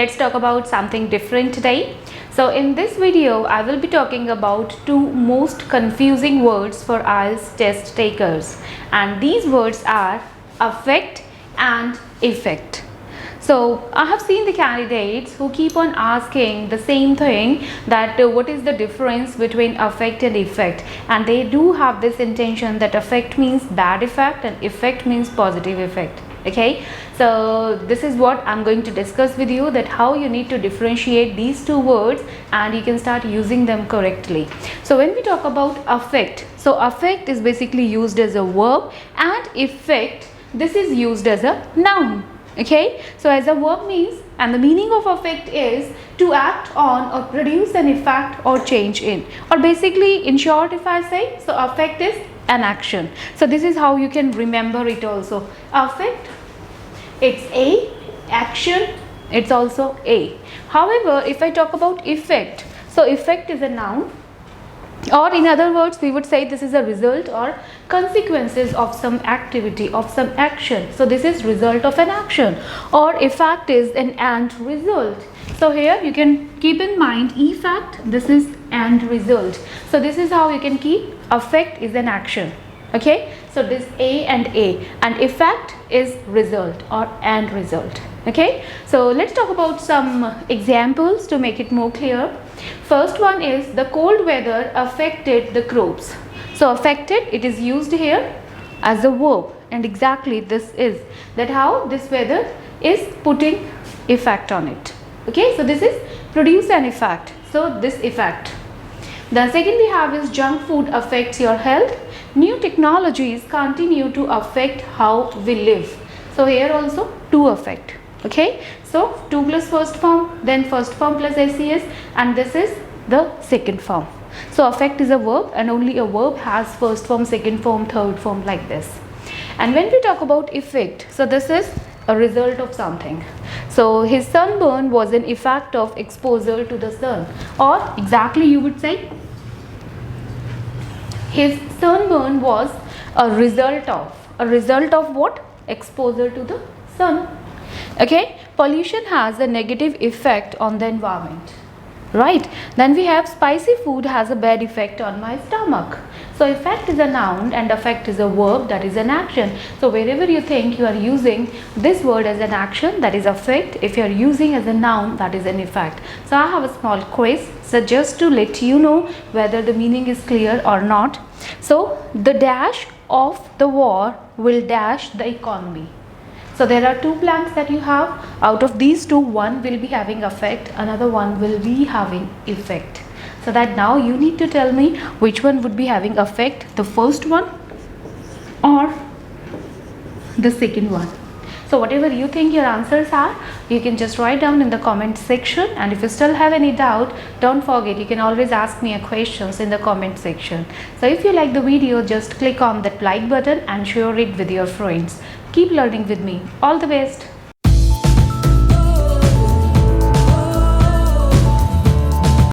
let's talk about something different today. So in this video, I will be talking about two most confusing words for IELTS test takers, and these words are affect and effect. So I have seen the candidates who keep on asking the same thing, that what is the difference between affect and effect, and they do have this intention that affect means bad effect and effect means positive effect. Okay, so this is what I'm going to discuss with you, that how you need to differentiate these two words and you can start using them correctly. So when we talk about affect, so affect is basically used as a verb, and effect, this is used as a noun. Okay, so as a verb means, and the meaning of affect is to act on or produce an effect or change in, or basically in short if I say, so affect is an action. So this is how you can remember it also. Affect, it's a, action, it's also a. However, if I talk about effect, so effect is a noun, or in other words we would say this is a result or consequences of some activity, of some action. So this is result of an action, or effect is an end result. So here you can keep in mind effect, this is end result. So this is how you can keep affect is an action. Okay, so this a, and effect is result or end result. Okay, so let's talk about some examples to make it more clear. First one is the cold weather affected the crops. So affected, it is used here as a verb, and exactly this is that how this weather is putting effect on it. Okay, so this is produce an effect, so this effect. The second we have is junk food affects your health. New technologies continue to affect how we live. So here also to affect. Okay, so to plus first form, then first form plus SES, and this is the second form. So affect is a verb, and only a verb has first form, second form, third form, like this. And when we talk about effect, so this is a result of something. So his sunburn was an effect of exposure to the sun, or exactly you would say his sunburn was a result of what? Exposure to the sun. Okay, pollution has a negative effect on the environment, right? Then we have spicy food has a bad effect on my stomach. So effect is a noun and affect is a verb, that is an action. So wherever you think you are using this word as an action, that is affect. If you are using as a noun, that is an effect. So I have a small quiz, so just to let you know whether the meaning is clear or not. So the dash of the war will dash the economy. So there are two blanks that you have. Out of these two, one will be having affect, another one will be having effect. So that now you need to tell me which one would be having affect, the first one or the second one. So whatever you think your answers are, you can just write down in the comment section, and if you still have any doubt, don't forget you can always ask me a questions in the comment section. So if you like the video, just click on that like button and share it with your friends. Keep learning with me. All the best.